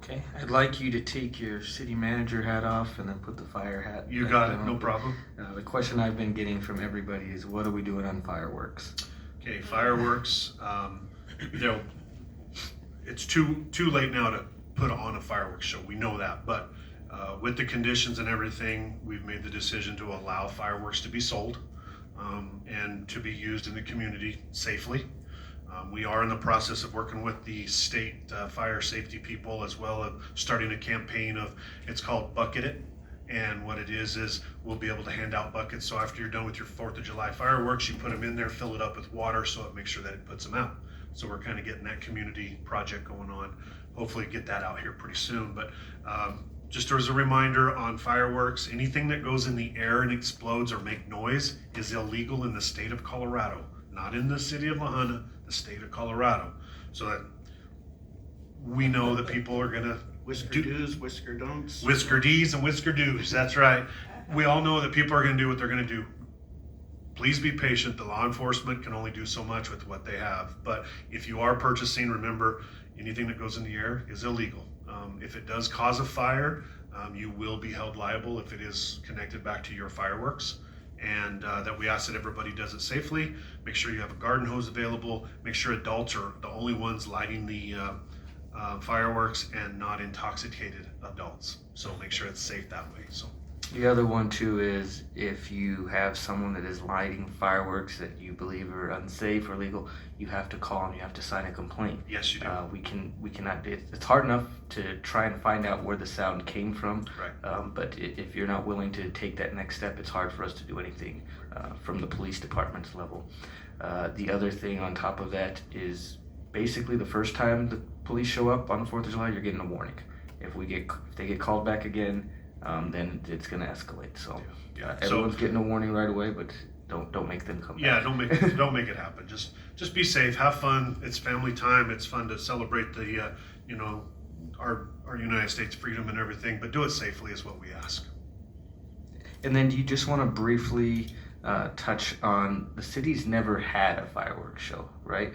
Okay, I'd like you to take your city manager hat off and then put the fire hat. You back got it, on. no problem. The question I've been getting from everybody is, what are we doing on fireworks? Okay, fireworks, they'll, it's too late now to put on a fireworks show, we know that, but with the conditions and everything, we've made the decision to allow fireworks to be sold and to be used in the community safely. We are in the process of working with the state fire safety people, as well as starting a campaign of, it's called Bucket It. And what it is we'll be able to hand out buckets. So after you're done with your 4th of July fireworks, you put them in there, fill it up with water so it makes sure that it puts them out. So we're kind of getting that community project going on. Hopefully get that out here pretty soon. But just as a reminder on fireworks, anything that goes in the air and explodes or make noise is illegal in the state of Colorado, not in the city of La Junta, the state of Colorado. So that we know that people are gonna Whisker do's, whisker don'ts. Whisker D's and whisker do's, that's right. We all know that people are gonna do what they're gonna do. Please be patient, the law enforcement can only do so much with what they have. But if you are purchasing, remember, anything that goes in the air is illegal. If it does cause a fire, you will be held liable if it is connected back to your fireworks. And that we ask that everybody does it safely. Make sure you have a garden hose available. Make sure adults are the only ones lighting the fireworks and not intoxicated adults. So make sure it's safe that way. So The other one too is, if you have someone that is lighting fireworks that you believe are unsafe or illegal, you have to call and you have to sign a complaint. yes, you do. We cannot. It's hard enough to try and find out where the sound came from. Right. But if you're not willing to take that next step, it's hard for us to do anything from the police department's level. The other thing on top of that is, basically the first time the police show up on the 4th of July, you're getting a warning. If they get called back again, then it's going to escalate. So Yeah. everyone's So, getting a warning right away, but don't make them come yeah, back. don't make it happen. Just be safe, have fun. It's family time. It's fun to celebrate the our United States freedom and everything, but do it safely is what we ask. And then do you just want to briefly touch on, the city's never had a fireworks show, right?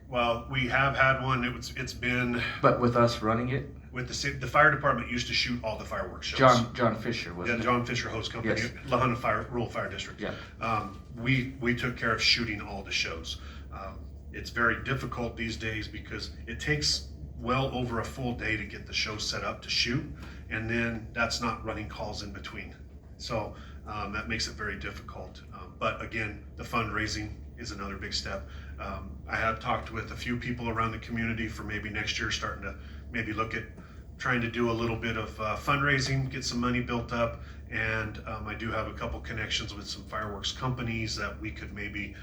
Well, we have had one. It's been But with us running it, with the city. The fire department used to shoot all the fireworks shows. John Fisher, Yeah, wasn't it? John Fisher Hose Company, Yes. La Junta Rural Fire District. Yeah. We took care of shooting all the shows. It's very difficult these days because it takes well over a full day to get the show set up to shoot, and then that's not running calls in between. So that makes it very difficult. But again, the fundraising is another big step. I have talked with a few people around the community for maybe next year, starting to maybe look at trying to do a little bit of fundraising, get some money built up, and I do have a couple connections with some fireworks companies that we could maybe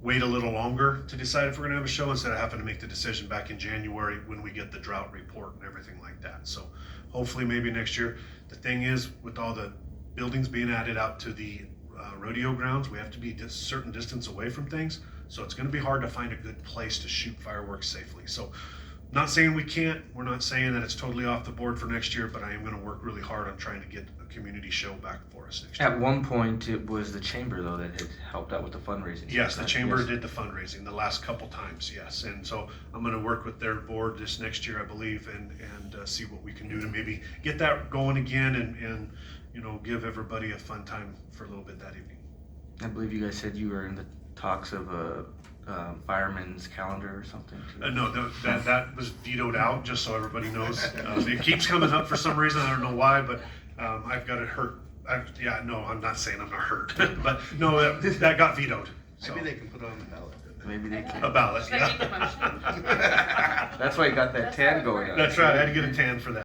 wait a little longer to decide if we're gonna have a show, instead of having to make the decision back in January when we get the drought report and everything like that. So hopefully maybe next year. The thing is, with all the buildings being added out to the rodeo grounds, we have to be a certain distance away from things. So it's gonna be hard to find a good place to shoot fireworks safely. So not saying we can't, we're not saying that it's totally off the board for next year, but I am gonna work really hard on trying to get a community show back for us next year. At one point, it was the chamber though that had helped out with the fundraising. Yes, the chamber Yes. did the fundraising the last couple times, yes. And so I'm gonna work with their board this next year, I believe, and see what we can do to maybe get that going again and give everybody a fun time for a little bit that evening. I believe you guys said you were in the talks of a fireman's calendar or something. No, that was vetoed out, just so everybody knows. It keeps coming up for some reason, I don't know why, but I've got it hurt. No, I'm not saying I'm not hurt, but no, that got vetoed. So. Maybe they can put it on the ballot. Maybe they can. A ballot, Should I make the motion? yeah. That's why you got that tan going on. That's right, I had to get a tan for that.